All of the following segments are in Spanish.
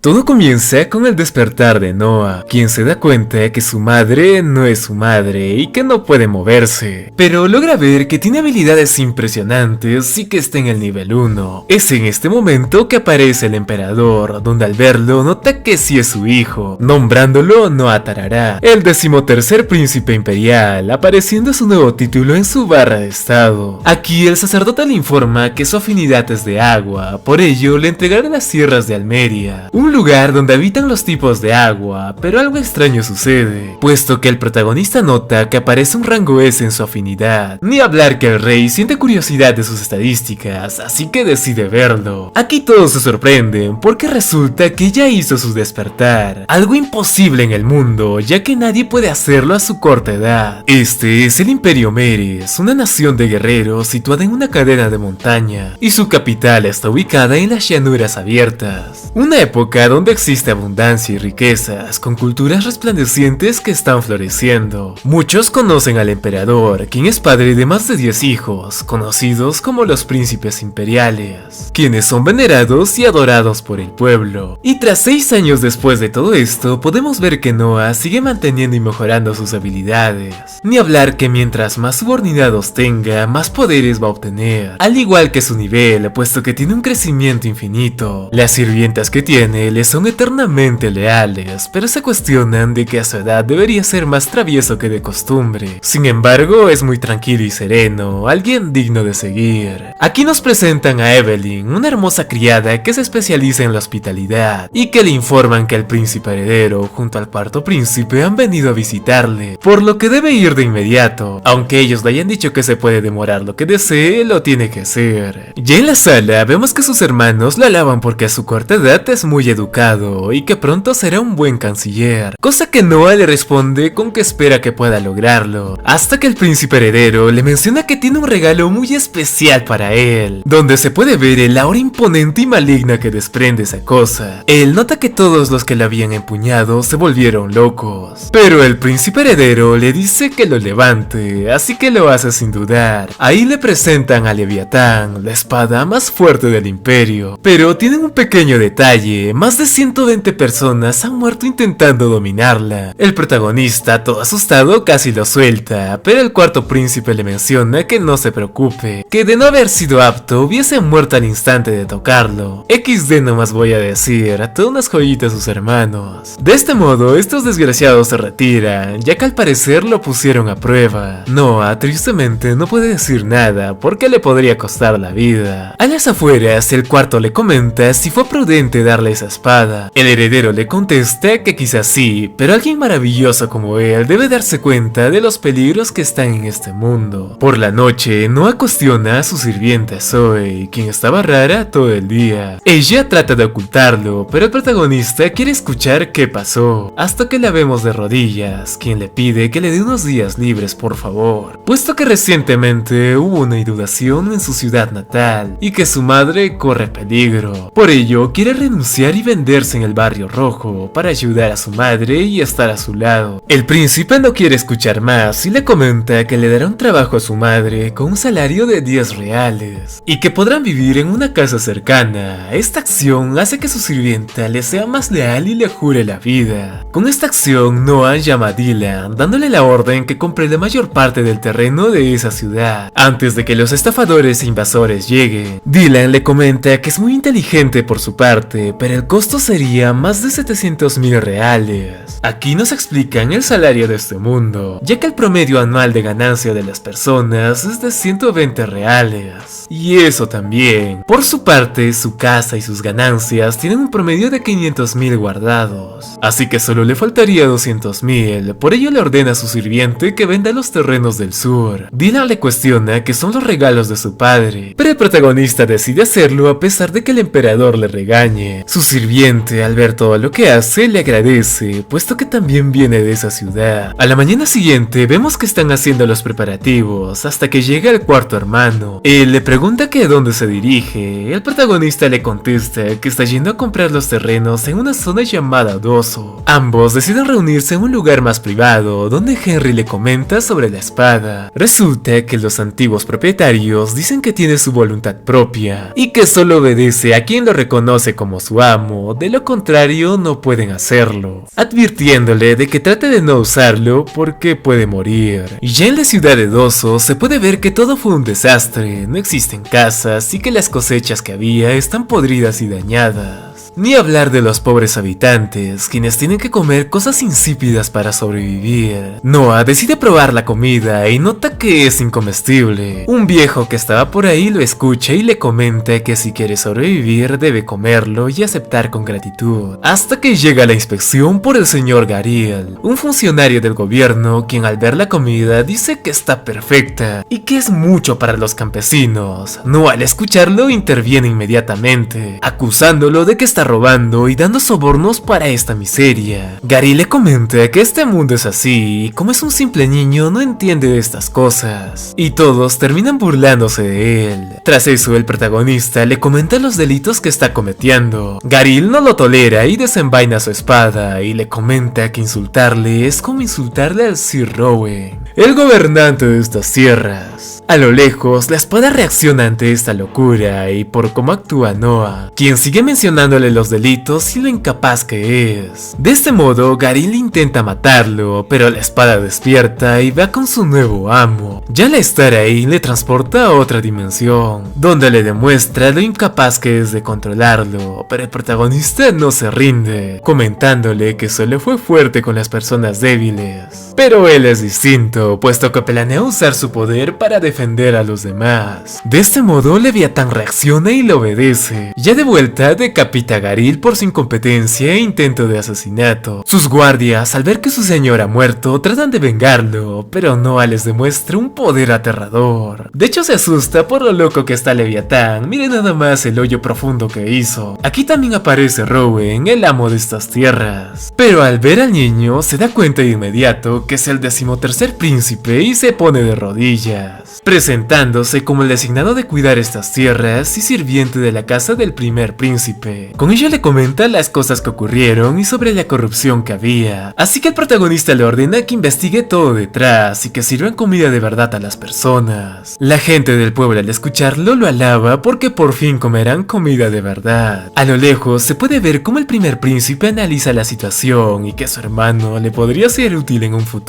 Todo comienza con el despertar de Noah, quien se da cuenta que su madre no es su madre y que no puede moverse, pero logra ver que tiene habilidades impresionantes y que está en el nivel 1. Es en este momento que aparece el emperador, donde al verlo nota que sí es su hijo, nombrándolo Noah Tarará, el 13º príncipe imperial, apareciendo su nuevo título en su barra de estado. Aquí el sacerdote le informa que su afinidad es de agua, por ello le entregará las tierras de Almeria, un lugar donde habitan los tipos de agua, pero algo extraño sucede, puesto que el protagonista nota que aparece un rango S en su afinidad, ni hablar que el rey siente curiosidad de sus estadísticas, así que decide verlo. Aquí todos se sorprenden porque resulta que ya hizo su despertar, algo imposible en el mundo, ya que nadie puede hacerlo a su corta edad. Este es el Imperio Meres, una nación de guerreros situada en una cadena de montaña, y su capital está ubicada en las llanuras abiertas, una época donde existe abundancia y riquezas, con culturas resplandecientes que están floreciendo. Muchos conocen al emperador, quien es padre de más de 10 hijos, conocidos como los príncipes imperiales, quienes son venerados y adorados por el pueblo. Y tras 6 años después de todo esto, podemos ver que Noah sigue manteniendo y mejorando sus habilidades. Ni hablar que mientras más subordinados tenga, más poderes va a obtener, al igual que su nivel, puesto que tiene un crecimiento infinito. Las sirvientas que tiene le son eternamente leales, pero se cuestionan de que a su edad debería ser más travieso que de costumbre. Sin embargo, es muy tranquilo y sereno, alguien digno de seguir. Aquí nos presentan a Evelyn, una hermosa criada que se especializa en la hospitalidad, y que le informan que el príncipe heredero junto al cuarto príncipe han venido a visitarle, por lo que debe ir de inmediato. Aunque ellos le hayan dicho que se puede demorar lo que desee, lo tiene que hacer. Ya en la sala vemos que sus hermanos lo alaban porque a su corta edad es muy educado y que pronto será un buen canciller, cosa que Noah le responde con que espera que pueda lograrlo, hasta que el príncipe heredero le menciona que tiene un regalo muy especial para él, donde se puede ver el aura imponente y maligna que desprende esa cosa. Él nota que todos los que la habían empuñado se volvieron locos, pero el príncipe heredero le dice que lo levante, así que lo hace sin dudar. Ahí le presentan a Leviatán, la espada más fuerte del imperio, pero tienen un pequeño detalle: más de 120 personas han muerto intentando dominarla. El protagonista, todo asustado, casi lo suelta, pero el cuarto príncipe le menciona que no se preocupe, que de no haber sido apto hubiese muerto al instante de tocarlo. XD nomás voy a decir, a todas unas joyitas sus hermanos. De este modo, estos desgraciados se retiran, ya que al parecer lo pusieron a prueba. Noah tristemente no puede decir nada porque le podría costar la vida. A las afueras, el cuarto le comenta si fue prudente darle esa espada. El heredero le contesta que quizás sí, pero alguien maravilloso como él debe darse cuenta de los peligros que están en este mundo. Por la noche, Noah cuestiona a su sirvienta Zoe, quien estaba rara todo el día. Ella trata de ocultarlo, pero el protagonista quiere escuchar qué pasó, hasta que la vemos de rodillas, quien le pide que le dé unos días libres por favor, puesto que recientemente hubo una inundación en su ciudad natal y que su madre corre peligro. Por ello, quiere renunciar y venderse en el barrio rojo para ayudar a su madre y estar a su lado. El príncipe no quiere escuchar más y le comenta que le dará un trabajo a su madre con un salario de 10 reales y que podrán vivir en una casa cercana. Esta acción hace que su sirvienta le sea más leal y le jure la vida. Con esta acción, Noah llama a Dylan, dándole la orden que compre la mayor parte del terreno de esa ciudad antes de que los estafadores e invasores lleguen. Dylan le comenta que es muy inteligente por su parte, pero el costo sería más de 700.000 reales. Aquí nos explican el salario de este mundo, ya que el promedio anual de ganancia de las personas es de 120 reales. Y eso también. Por su parte, su casa y sus ganancias tienen un promedio de 500.000 guardados, así que solo le faltaría 200.000, por ello le ordena a su sirviente que venda los terrenos del sur. Dylan le cuestiona que son los regalos de su padre, pero el protagonista decide hacerlo a pesar de que el emperador le regañe. Su sirviente, al ver todo lo que hace, le agradece, puesto que también viene de esa ciudad. A la mañana siguiente vemos que están haciendo los preparativos, hasta que llega el cuarto hermano. Él le pregunta que a dónde se dirige. El protagonista le contesta que está yendo a comprar los terrenos en una zona llamada Doso. Ambos deciden reunirse en un lugar más privado, donde Henry le comenta sobre la espada. Resulta que los antiguos propietarios dicen que tiene su voluntad propia y que solo obedece a quien lo reconoce como su amo amo, de lo contrario no pueden hacerlo, advirtiéndole de que trate de no usarlo porque puede morir. Y ya en la ciudad de Dozo se puede ver que todo fue un desastre, no existen casas y que las cosechas que había están podridas y dañadas. Ni hablar de los pobres habitantes, quienes tienen que comer cosas insípidas para sobrevivir. Noah decide probar la comida y nota que es incomestible. Un viejo que estaba por ahí lo escucha y le comenta que si quiere sobrevivir debe comerlo y aceptar con gratitud. Hasta que llega la inspección por el señor Gariel, un funcionario del gobierno quien al ver la comida dice que está perfecta y que es mucho para los campesinos. Noah al escucharlo interviene inmediatamente, acusándolo de que está robando y dando sobornos para esta miseria. Gary le comenta que este mundo es así y como es un simple niño no entiende de estas cosas, y todos terminan burlándose de él. Tras eso el protagonista le comenta los delitos que está cometiendo. Gary no lo tolera y desenvaina su espada y le comenta que insultarle es como insultarle al Sir Rowan, el gobernante de estas tierras. A lo lejos, la espada reacciona ante esta locura y por cómo actúa Noah, quien sigue mencionándole los delitos y lo incapaz que es. De este modo, Garil intenta matarlo, pero la espada despierta y va con su nuevo amo. Ya al estar ahí, le transporta a otra dimensión, donde le demuestra lo incapaz que es de controlarlo, pero el protagonista no se rinde, comentándole que solo fue fuerte con las personas débiles. Pero él es distinto, puesto que planea usar su poder para defender a los demás. De este modo, Leviatán reacciona y le obedece. Ya de vuelta, decapita a Garil por su incompetencia e intento de asesinato. Sus guardias, al ver que su señor ha muerto, tratan de vengarlo, pero Noah les demuestra un poder aterrador. De hecho, se asusta por lo loco que está Leviatán. Miren nada más el hoyo profundo que hizo. Aquí también aparece Rowan, el amo de estas tierras. Pero al ver al niño, se da cuenta de inmediato que es el 13º príncipe y se pone de rodillas, presentándose como el designado de cuidar estas tierras y sirviente de la casa del primer príncipe. Con ello le comenta las cosas que ocurrieron y sobre la corrupción que había, así que el protagonista le ordena que investigue todo detrás y que sirvan comida de verdad a las personas. La gente del pueblo al escucharlo lo alaba porque por fin comerán comida de verdad. A lo lejos se puede ver cómo el primer príncipe analiza la situación y que su hermano le podría ser útil en un futuro.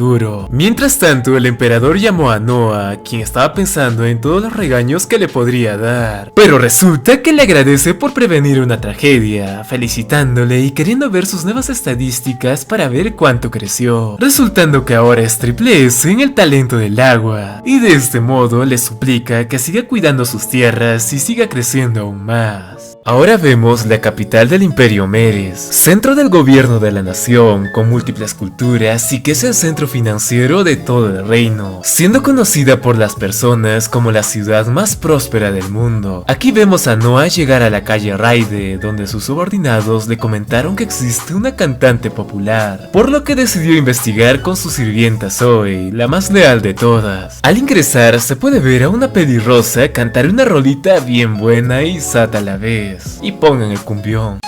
Mientras tanto, el emperador llamó a Noah, quien estaba pensando en todos los regaños que le podría dar, pero resulta que le agradece por prevenir una tragedia, felicitándole y queriendo ver sus nuevas estadísticas para ver cuánto creció, resultando que ahora es triple S en el talento del agua, y de este modo le suplica que siga cuidando sus tierras y siga creciendo aún más. Ahora vemos la capital del Imperio Meres, centro del gobierno de la nación, con múltiples culturas y que es el centro financiero de todo el reino, siendo conocida por las personas como la ciudad más próspera del mundo. Aquí vemos a Noah llegar a la calle Raide, donde sus subordinados le comentaron que existe una cantante popular, por lo que decidió investigar con su sirvienta Zoe, la más leal de todas. Al ingresar se puede ver a una pelirrosa cantar una rolita bien buena y sata a la vez. Y pongan el cumbión.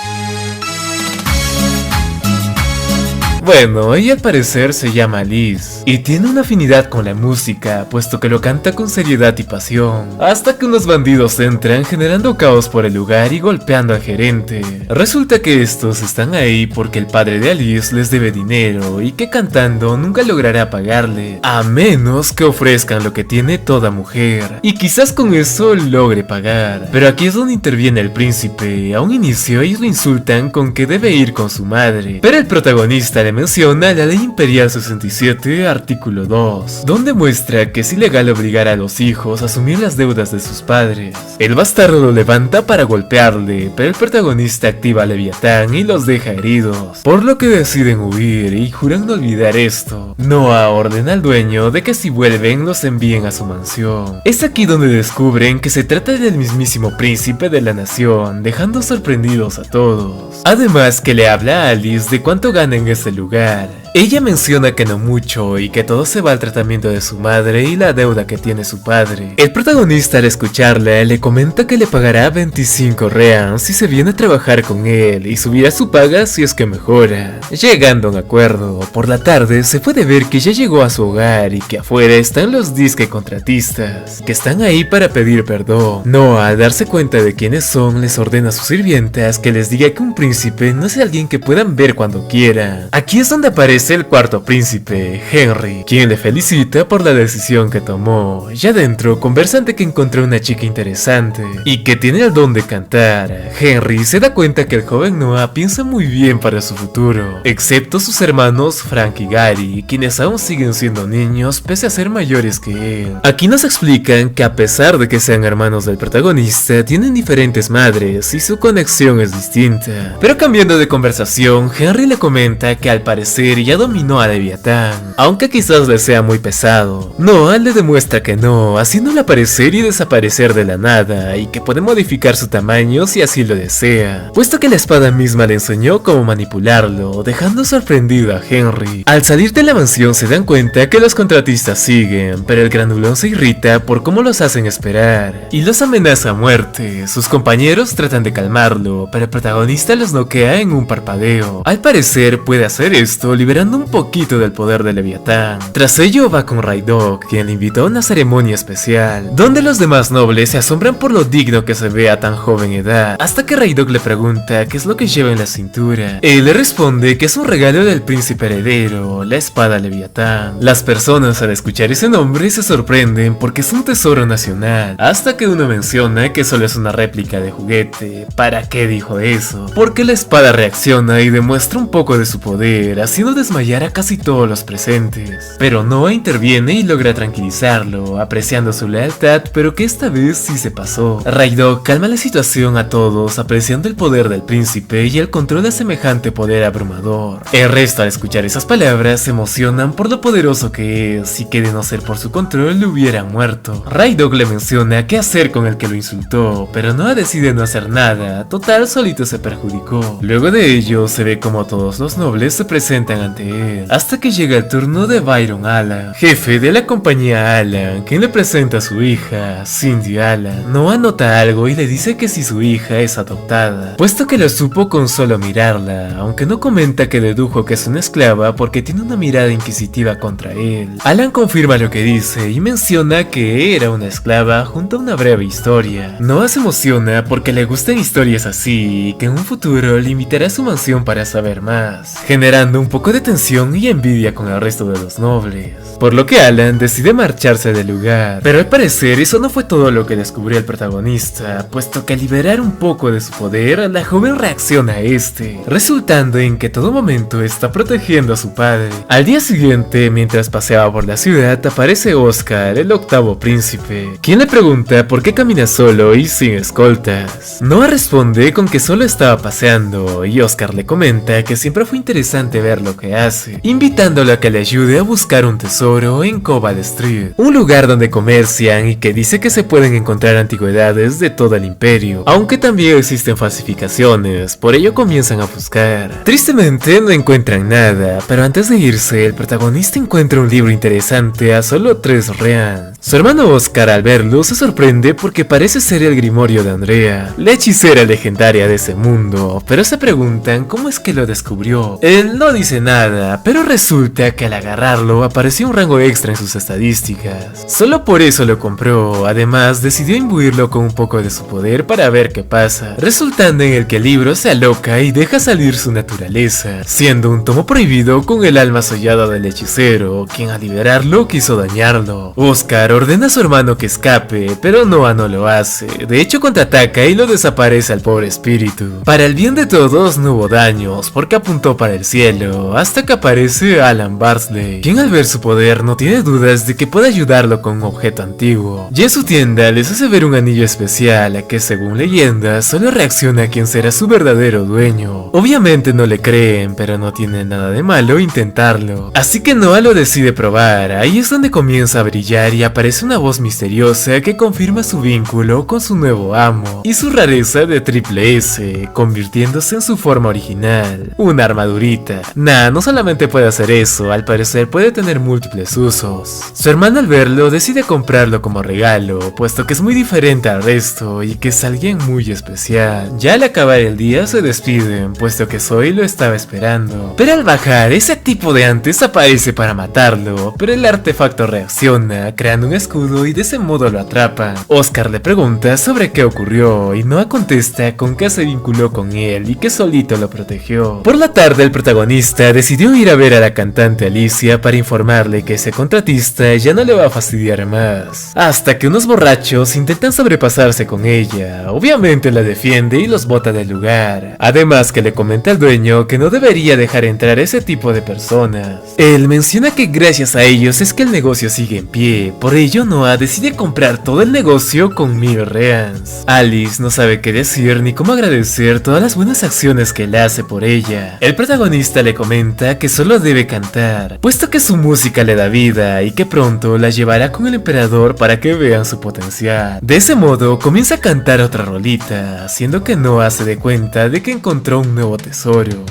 Bueno, ella al parecer se llama Liz y tiene una afinidad con la música, puesto que lo canta con seriedad y pasión, hasta que unos bandidos entran generando caos por el lugar y golpeando al gerente. Resulta que estos están ahí porque el padre de Alice les debe dinero y que cantando nunca logrará pagarle, a menos que ofrezcan lo que tiene toda mujer, y quizás con eso logre pagar. Pero aquí es donde interviene el príncipe. A un inicio ellos lo insultan con que debe ir con su madre, pero el protagonista le menciona la Ley Imperial 67, artículo 2, donde muestra que es ilegal obligar a los hijos a asumir las deudas de sus padres. El bastardo lo levanta para golpearle, pero el protagonista activa a Leviatán y los deja heridos, por lo que deciden huir y juran no olvidar esto. Noah ordena al dueño de que si vuelven los envíen a su mansión. Es aquí donde descubren que se trata del mismísimo príncipe de la nación, dejando sorprendidos a todos. Además que le habla a Alice de cuánto gana en este lugar. Ella menciona que no mucho y que todo se va al tratamiento de su madre y la deuda que tiene su padre. El protagonista, al escucharla, le comenta que le pagará 25 reans si se viene a trabajar con él y subirá su paga si es que mejora. Llegando a un acuerdo, por la tarde se puede ver que ya llegó a su hogar y que afuera están los disque contratistas, que están ahí para pedir perdón. Noah, al darse cuenta de quiénes son, les ordena a sus sirvientas que les diga que un príncipe no es alguien que puedan ver cuando quieran. Aquí es donde aparece el cuarto príncipe, Henry, quien le felicita por la decisión que tomó. Ya dentro conversan de que encontró una chica interesante y que tiene el don de cantar. Henry se da cuenta que el joven Noah piensa muy bien para su futuro, excepto sus hermanos Frank y Gary, quienes aún siguen siendo niños pese a ser mayores que él. Aquí nos explican que a pesar de que sean hermanos del protagonista, tienen diferentes madres y su conexión es distinta. Pero cambiando de conversación, Henry le comenta que al parecer ya dominó a Leviatán, aunque quizás le sea muy pesado. Noah le demuestra que no, haciéndole aparecer y desaparecer de la nada, y que puede modificar su tamaño si así lo desea, puesto que la espada misma le enseñó cómo manipularlo, dejando sorprendido a Henry. Al salir de la mansión se dan cuenta que los contratistas siguen, pero el grandulón se irrita por cómo los hacen esperar, y los amenaza a muerte. Sus compañeros tratan de calmarlo, pero el protagonista los noquea en un parpadeo. Al parecer puede hacer esto liberando un poquito del poder de Leviatán. Tras ello va con Raidok, quien le invitó a una ceremonia especial, donde los demás nobles se asombran por lo digno que se ve a tan joven edad, hasta que Raidok le pregunta qué es lo que lleva en la cintura. Él le responde que es un regalo del príncipe heredero, la espada Leviatán. Las personas al escuchar ese nombre se sorprenden porque es un tesoro nacional, hasta que uno menciona que solo es una réplica de juguete. ¿Para qué dijo eso? Porque la espada reacciona y demuestra un poco de su poder, haciendo desmayar a casi todos los presentes. Pero Noah interviene y logra tranquilizarlo, apreciando su lealtad, pero que esta vez sí se pasó. Raidok calma la situación a todos, apreciando el poder del príncipe y el control de semejante poder abrumador. El resto, al escuchar esas palabras, se emocionan por lo poderoso que es, y que de no ser por su control le hubieran muerto. Raidok le menciona qué hacer con el que lo insultó, pero Noah decide no hacer nada, total solito se perjudicó. Luego de ello se ve como todos los nobles se presentan ante él, hasta que llega el turno de Byron Allen, jefe de la compañía Allen, quien le presenta a su hija, Cindy Allen. Noah nota algo y le dice que si su hija es adoptada, puesto que lo supo con solo mirarla, aunque no comenta que dedujo que es una esclava porque tiene una mirada inquisitiva contra él. Alan confirma lo que dice y menciona que era una esclava junto a una breve historia. Noah se emociona porque le gustan historias así y que en un futuro le invitará a su mansión para saber más, generando un poco de tensión y envidia con el resto de los nobles, por lo que Alan decide marcharse del lugar. Pero al parecer eso no fue todo lo que descubrió el protagonista, puesto que al liberar un poco de su poder, la joven reacciona a este, resultando en que todo momento está protegiendo a su padre. Al día siguiente, mientras paseaba por la ciudad, aparece Oscar, el octavo príncipe, quien le pregunta por qué camina solo y sin escoltas. Noah responde con que solo estaba paseando, y Oscar le comenta que siempre fue interesante ver lo que hace, invitándolo a que le ayude a buscar un tesoro en Cobalt Street, un lugar donde comercian y que dice que se pueden encontrar antigüedades de todo el imperio, aunque también existen falsificaciones, por ello comienzan a buscar. Tristemente no encuentran nada, pero antes de irse, el protagonista encuentra un libro interesante a solo 3 reans. Su hermano Oscar, al verlo, se sorprende porque parece ser el grimorio de Andrea, la hechicera legendaria de ese mundo, pero se preguntan cómo es que lo descubrió. Él no dice nada, pero resulta que al agarrarlo apareció un rango extra en sus estadísticas. Solo por eso lo compró. Además, decidió imbuirlo con un poco de su poder para ver qué pasa, resultando en el que el libro se aloca y deja salir su naturaleza, siendo un tomo prohibido con el alma sollada del hechicero, quien al liberarlo quiso dañarlo. Oscar ordena a su hermano que escape, pero Noah no lo hace. De hecho, contraataca y lo desaparece al pobre espíritu. Para el bien de todos no hubo daños, porque apuntó para el cielo, hasta que aparece Alan Barsley, quien al ver su poder no tiene dudas de que puede ayudarlo con un objeto antiguo. Y en su tienda les hace ver un anillo especial, a que según leyendas solo reacciona quien será su verdadero dueño. Obviamente no le creen, pero no tiene nada de malo intentarlo. Así que Noah lo decide probar. Ahí es donde comienza a brillar y aparece una voz misteriosa que confirma su vínculo con su nuevo amo y su rareza de triple S, convirtiéndose en su forma original, una armadurita. Nah, no solamente puede hacer eso, al parecer puede tener múltiples usos. Su hermano al verlo decide comprarlo como regalo, puesto que es muy diferente al resto y que es alguien muy especial. Ya al acabar el día se despiden, puesto que Zoe lo estaba esperando. Pero al bajar, ese tipo de antes aparece para matarlo, pero el artefacto reacciona, creando un escudo y de ese modo lo atrapa. Oscar le pregunta sobre qué ocurrió y Noah contesta con que se vinculó con él y que solito lo protegió. Por la tarde el protagonista decidió ir a ver a la cantante Alicia para informarle que ese contratista ya no le va a fastidiar más. Hasta que unos borrachos intentan sobrepasarse con ella, obviamente la defiende y los bota del lugar. Además que le comenta al dueño que no debería dejar entrar ese tipo de personas. Él menciona que gracias a ellos es que el negocio sigue en pie, por ello Noah decide comprar todo el negocio con 1000 reans. Alice no sabe qué decir ni cómo agradecer todas las buenas acciones que él hace por ella. El protagonista le comenta que solo debe cantar, puesto que su música le da vida y que pronto la llevará con el emperador para que vean su potencial. De ese modo comienza a cantar otra rolita, haciendo que Noah se dé cuenta de que encontró un nuevo tesoro.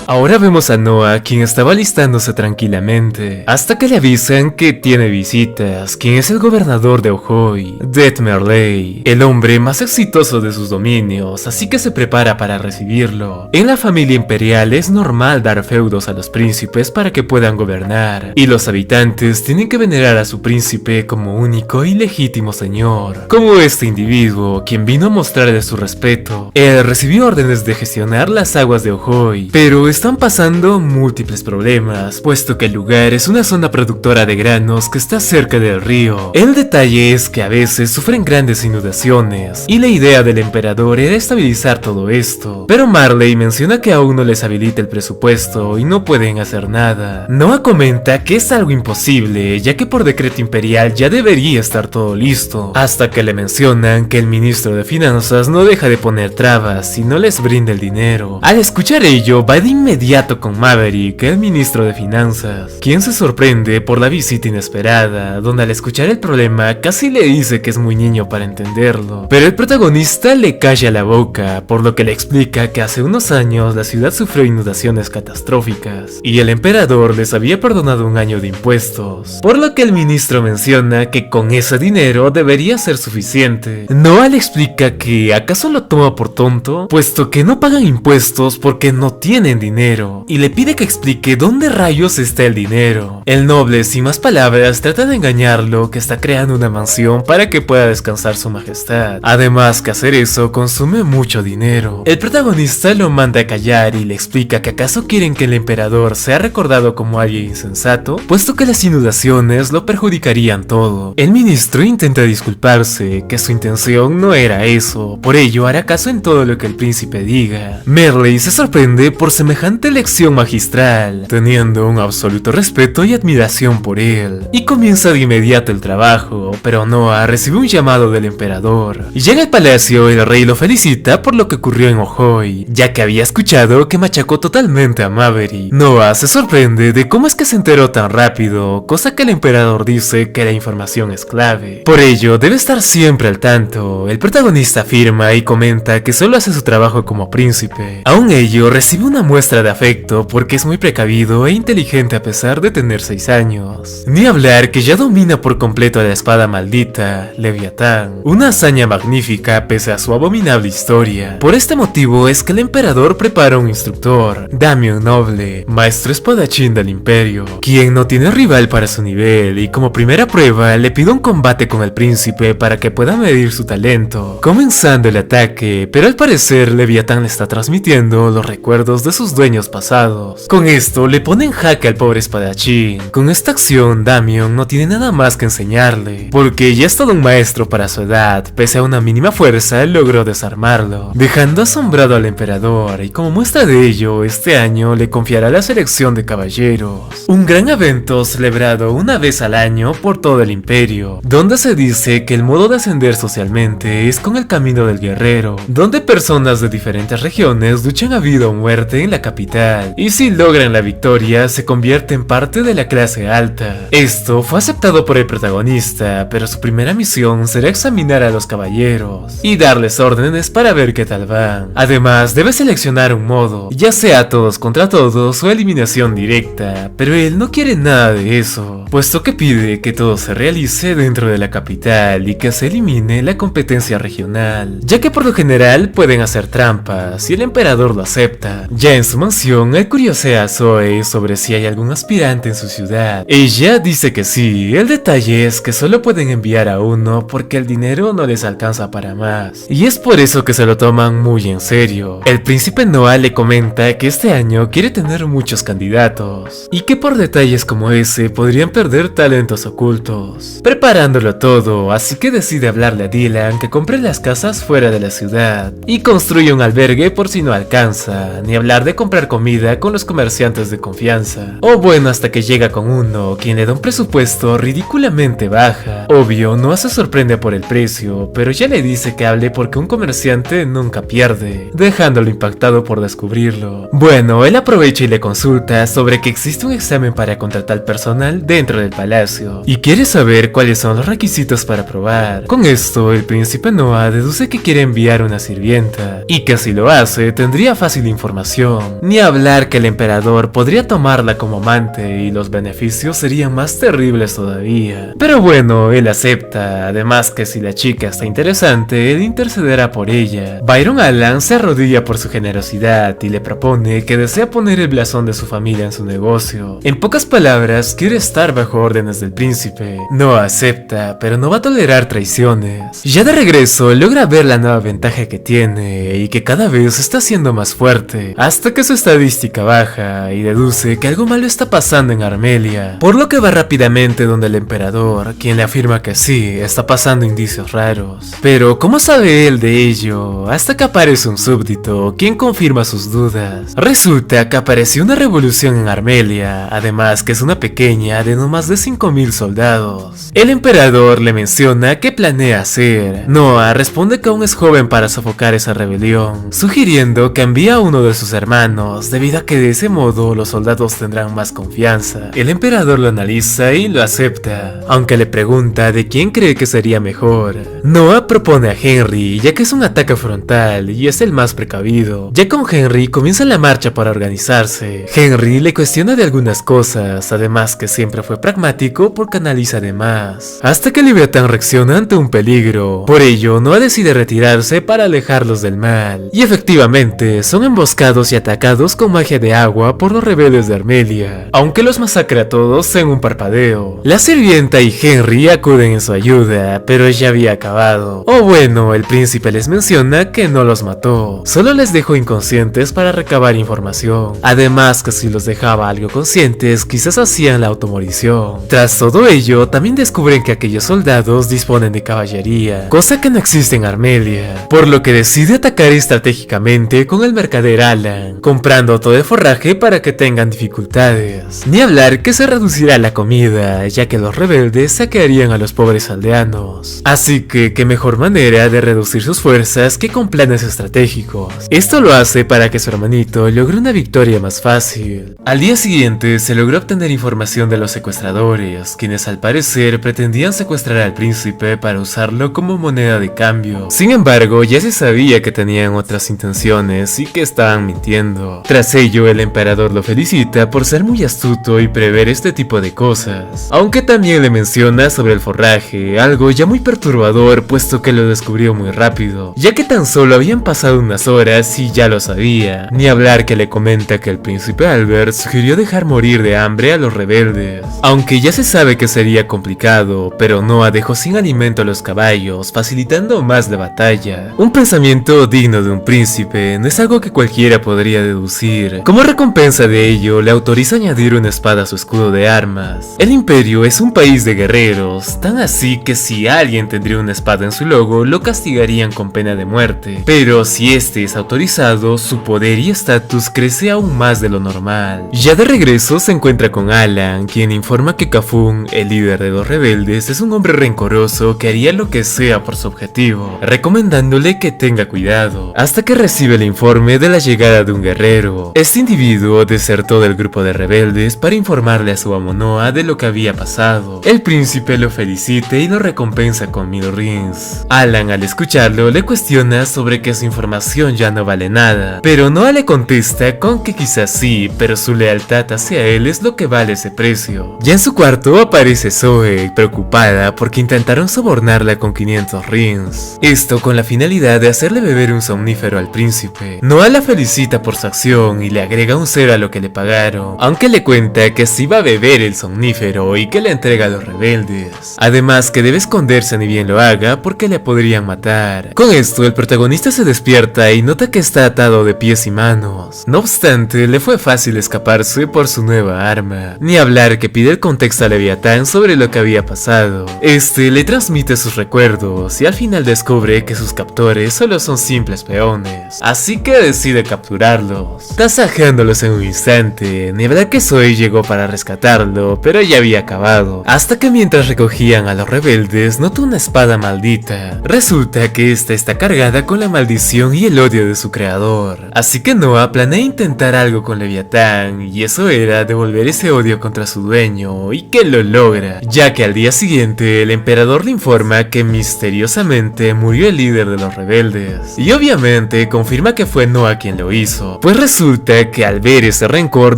Ahora vemos a Noah, quien estaba alistándose tranquilamente, hasta que le avisan que tiene visitas, quien es el gobernador de Ojoi, Det Merley, el hombre más exitoso de sus dominios, así que se prepara para recibirlo. En la familia imperial es normal dar feudos a los príncipes para que puedan gobernar, y los habitantes tienen que venerar a su príncipe como único y legítimo señor, como este individuo, quien vino a mostrarle su respeto. Él recibió órdenes de gestionar las aguas de Ojoi, pero están pasando múltiples problemas, puesto que el lugar es una zona productora de granos que está cerca del río. El detalle es que a veces sufren grandes inundaciones, y la idea del emperador era estabilizar todo esto, pero Marley menciona que aún no les habilita el presupuesto y no pueden hacer nada. Noah comenta que es algo imposible, ya que por decreto imperial ya debería estar todo listo, hasta que le mencionan que el ministro de finanzas no deja de poner trabas y no les brinda el dinero. Al escuchar ello, va de inmediato con Maverick, el ministro de finanzas, quien se sorprende por la visita inesperada, donde al escuchar el problema casi le dice que es muy niño para entenderlo, pero el protagonista le calla la boca, por lo que le explica que hace unos años la ciudad sufrió inundaciones catastróficas y el emperador les había perdonado un año de impuestos, por lo que el ministro menciona que con ese dinero debería ser suficiente. Noah le explica que acaso lo toma por tonto, puesto que no pagan impuestos porque no tienen dinero, y le pide que explique dónde rayos está el dinero. El noble, sin más palabras, trata de engañarlo que está creando una mansión para que pueda descansar su majestad. Además que hacer eso consume mucho dinero. El protagonista lo manda a callar y le explica que acaso quieren que el emperador sea recordado como alguien insensato, puesto que las inundaciones lo perjudicarían todo. El ministro intenta disculparse, que su intención no era eso, por ello hará caso en todo lo que el príncipe diga. Merley se sorprende por semejante lección magistral, teniendo un absoluto respeto y admiración por él, y comienza de inmediato el trabajo, pero Noah recibe un llamado del emperador. Llega al palacio y el rey lo felicita por lo que ocurrió en Ojoi, ya que había escuchado que machacó totalmente a Maverick. Noah se sorprende de cómo es que se enteró tan rápido, cosa que el emperador dice que la información es clave. Por ello, debe estar siempre al tanto. El protagonista afirma y comenta que solo hace su trabajo como príncipe. Aún ello, recibe una muestra de afecto porque es muy precavido e inteligente a pesar de tener 6 años. Ni hablar que ya domina por completo la espada maldita, Leviatán, una hazaña magnífica pese a su abominable historia. Por este motivo es que el emperador prepara un instructor, Damien Noble, maestro espadachín del imperio, quien no tiene rival para su nivel, y como primera prueba le pide un combate con el príncipe para que pueda medir su talento, comenzando el ataque, pero al parecer Leviatán le está transmitiendo los recuerdos de sus dueños pasados. Con esto le pone en jaque al pobre espadachín. Con esta acción Damien no tiene nada más que enseñarle, porque ya es todo un maestro para su edad, pese a una mínima fuerza logró desarmarlo, dejando asombrado al emperador, y como muestra de ello, este año le confiará la selección de caballeros, un gran evento celebrado una vez al año por todo el imperio, donde se dice que el modo de ascender socialmente es con el camino del guerrero, donde personas de diferentes regiones luchan a vida o muerte en la capital capital, y si logran la victoria se convierte en parte de la clase alta. Esto fue aceptado por el protagonista, pero su primera misión será examinar a los caballeros y darles órdenes para ver qué tal van. Además, debe seleccionar un modo, ya sea todos contra todos o eliminación directa, pero él no quiere nada de eso, puesto que pide que todo se realice dentro de la capital y que se elimine la competencia regional, ya que por lo general pueden hacer trampas y el emperador lo acepta. Ya en su mansión, él curiosea a Zoe sobre si hay algún aspirante en su ciudad. Ella dice que sí, el detalle es que solo pueden enviar a uno porque el dinero no les alcanza para más, y es por eso que se lo toman muy en serio. El príncipe Noah le comenta que este año quiere tener muchos candidatos, y que por detalles como ese podrían perder talentos ocultos, preparándolo todo, así que decide hablarle a Dylan que compre las casas fuera de la ciudad y construye un albergue por si no alcanza, ni hablar de comprar comida con los comerciantes de confianza, o bueno, hasta que llega con uno, quien le da un presupuesto ridículamente baja. Obvio, Noah se sorprende por el precio, pero ya le dice que hable porque un comerciante nunca pierde, dejándolo impactado por descubrirlo. Bueno, él aprovecha y le consulta sobre que existe un examen para contratar personal dentro del palacio, y quiere saber cuáles son los requisitos para probar. Con esto, el príncipe Noah deduce que quiere enviar una sirvienta, y que si lo hace, tendría fácil información. Ni hablar que el emperador podría tomarla como amante y los beneficios serían más terribles todavía. Pero bueno, él acepta, además que si la chica está interesante, él intercederá por ella. Byron Allen se arrodilla por su generosidad y le propone que desea poner el blasón de su familia en su negocio. En pocas palabras, quiere estar bajo órdenes del príncipe. Noah acepta, pero no va a tolerar traiciones. Ya de regreso, logra ver la nueva ventaja que tiene y que cada vez está siendo más fuerte, hasta que su estadística baja y deduce que algo malo está pasando en Armelia, por lo que va rápidamente donde el emperador, quien le afirma que sí, está pasando indicios raros. Pero ¿cómo sabe él de ello? Hasta que aparece un súbdito, quien confirma sus dudas. Resulta que apareció una revolución en Armelia, además que es una pequeña de no más de 5000 soldados. El emperador le menciona qué planea hacer. Noah responde que aún es joven para sofocar esa rebelión, sugiriendo que envíe a uno de sus hermanos, debido a que de ese modo los soldados tendrán más confianza. El emperador lo analiza y lo acepta, aunque le pregunta de quién cree que sería mejor. Noah propone a Henry, ya que es un ataque frontal y es el más precavido. Ya con Henry comienza la marcha para organizarse. Henry le cuestiona de algunas cosas, además que siempre fue pragmático porque analiza de más, hasta que Leviatán reacciona ante un peligro. Por ello, Noah decide retirarse para alejarlos del mal, y efectivamente son emboscados y atacados con magia de agua por los rebeldes de Armelia, aunque los masacra a todos en un parpadeo. La sirvienta y Henry acuden en su ayuda, pero ella había acabado. O bueno, el príncipe les menciona que no los mató, solo les dejó inconscientes para recabar información. Además que si los dejaba algo conscientes, quizás hacían la automorición. Tras todo ello, también descubren que aquellos soldados disponen de caballería, cosa que no existe en Armelia, por lo que decide atacar estratégicamente con el mercader Alan, comprando todo el forraje para que tengan dificultades. Ni hablar que se reducirá la comida, ya que los rebeldes saquearían a los pobres aldeanos. Así que qué mejor manera de reducir sus fuerzas que con planes estratégicos. Esto lo hace para que su hermanito logre una victoria más fácil. Al día siguiente se logró obtener información de los secuestradores, quienes al parecer pretendían secuestrar al príncipe para usarlo como moneda de cambio. Sin embargo, ya se sabía que tenían otras intenciones y que estaban mintiendo. Tras ello, el emperador lo felicita por ser muy astuto y prever este tipo de cosas, aunque también le menciona sobre el forraje, algo ya muy perturbador puesto que lo descubrió muy rápido, ya que tan solo habían pasado unas horas y ya lo sabía. Ni hablar que le comenta que el príncipe Albert sugirió dejar morir de hambre a los rebeldes, aunque ya se sabe que sería complicado, pero Noah dejó sin alimento a los caballos, facilitando más la batalla. Un pensamiento digno de un príncipe, no es algo que cualquiera podría deducir. Como recompensa de ello, le autoriza añadir una espada a su escudo de armas. El imperio es un país de guerreros, tan así que si alguien tendría una espada en su logo, lo castigarían con pena de muerte. Pero si este es autorizado, su poder y estatus crece aún más de lo normal. Ya de regreso se encuentra con Alan, quien informa informa que Kafun, el líder de los rebeldes, es un hombre rencoroso que haría lo que sea por su objetivo, recomendándole que tenga cuidado, hasta que recibe el informe de la llegada de un guerrero. Este individuo desertó del grupo de rebeldes para informarle a su amo Noa de lo que había pasado. El príncipe lo felicita y lo recompensa con 1000 rings. Alan, al escucharlo, le cuestiona sobre que su información ya no vale nada, pero Noa le contesta con que quizás sí, pero su lealtad hacia él es lo que vale ese precio. Ya en su cuarto aparece Zoe, preocupada porque intentaron sobornarla con 500 rings. Esto con la finalidad de hacerle beber un somnífero al príncipe. Noa la felicita por su acción y le agrega un 0 a lo que le pagaron, aunque le cuenta que sí va a beber el somnífero y que le entrega a los rebeldes. Además que debe esconderse ni bien lo haga porque le podrían matar. Con esto el protagonista se despierta y nota que está atado de pies y manos. No obstante, le fue fácil escaparse por su nueva arma. Ni hablar que pide el contexto a Leviatán sobre lo que había pasado. Este le transmite sus recuerdos y al final descubre que sus captores solo son simples peones, así que decide capturarlos, tasajeándolos en un instante. Ni hablar que Zoe llegó para rescatarlo, pero ya había acabado, hasta que mientras recogían a los rebeldes notó una espada maldita. Resulta que esta está cargada con la maldición y el odio de su creador, así que Noa planea intentar algo con Leviatán, y eso era devolver ese odio contra su dueño, y que lo logra, ya que al día siguiente el emperador le informa que misteriosamente murió el líder de los rebeldes, y obviamente confirma que fue Noa quien lo hizo, pues resulta que al ver ese rencor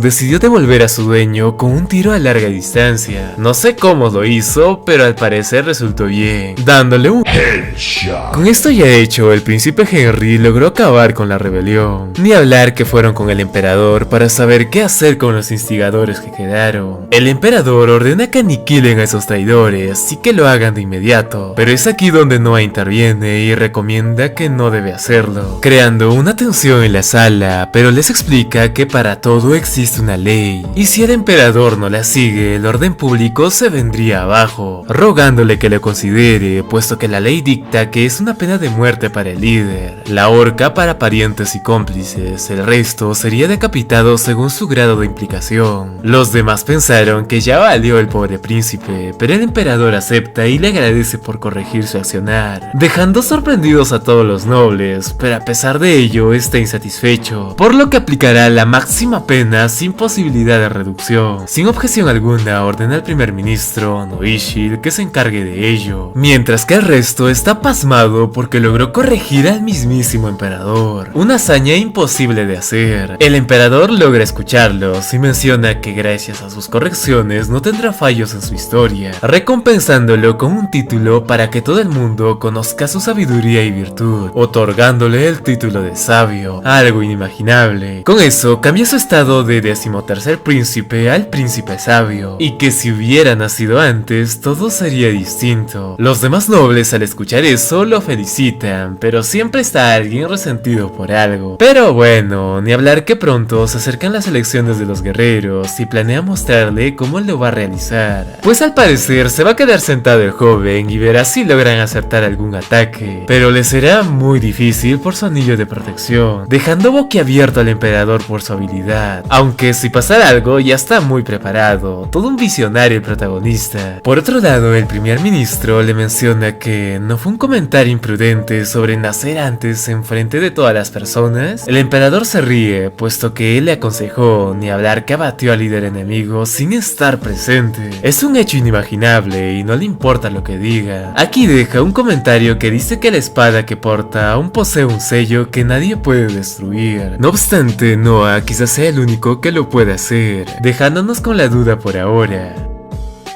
decidió devolver a su dueño con un tiro a larga distancia. No sé cómo lo hizo, pero al parecer resultó bien, dándole un headshot. Con esto ya hecho, el príncipe Henry logró acabar con la rebelión. Ni hablar que fueron con el emperador para saber qué hacer con los instigadores que quedaron. El emperador ordena que aniquilen a esos traidores y que lo hagan de inmediato, pero es aquí donde Noa interviene y recomienda que no debe hacerlo, creando una tensión en la sala, pero les explica que para todo existe una ley, y si el emperador no la sigue, el orden público se vendría abajo, rogándole que lo considere, puesto que la ley dicta que es una pena de muerte para el líder, la horca para parientes y cómplices, el resto sería decapitado según su grado de implicación. Los demás pensaron que ya valió el pobre príncipe, pero el emperador acepta y le agradece por corregir su accionar, dejando sorprendidos a todos los nobles, pero a pesar de ello está insatisfecho, por lo que aplicará la máxima pena sin posibilidad de reducción. Sin objeción alguna, ordena al primer ministro, Noishil, que se encargue de ello, mientras que el resto está pasmado porque logró corregir al mismísimo emperador, una hazaña imposible de hacer. El emperador logra escucharlos y menciona que gracias a sus correcciones no tendrá fallos en su historia, recompensándolo con un título para que todo el mundo conozca su sabiduría y virtud, otorgándole el título de sabio, algo inimaginable. Con eso cambia su estado de 13º príncipe al príncipe sabio, y que si hubiera nacido antes todo sería distinto. Los demás nobles al escuchar eso lo felicitan, pero siempre está alguien resentido por algo. Pero bueno, ni hablar que pronto se acercan las elecciones de los guerreros y planea mostrarle cómo él lo va a realizar, pues al parecer se va a quedar sentado el joven y verá si logran acertar algún ataque, pero le será muy difícil por su anillo de protección, dejando boquiabierto al emperador por su habilidad, aunque si pasara algo ya está muy preparado, todo un visionario el protagonista. Por otro lado, el primer ministro le menciona que no fue un comentario imprudente sobre nacer antes en frente de todas las personas. El emperador se ríe, puesto que él le aconsejó, ni hablar que abatió al líder enemigo sin estar presente. Es un hecho inimaginable y no le importa lo que diga. Aquí deja un comentario que dice que la espada que porta aún posee un sello que nadie puede destruir. No obstante, Noa quizás sea el único que lo puede hacer, dejándonos con la duda por ahora.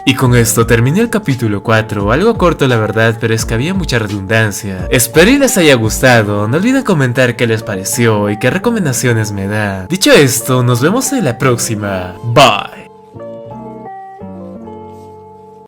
Y con esto terminé el capítulo 4, algo corto la verdad, pero es que había mucha redundancia. Espero y les haya gustado, no olviden comentar qué les pareció y qué recomendaciones me da. Dicho esto, nos vemos en la próxima. Bye.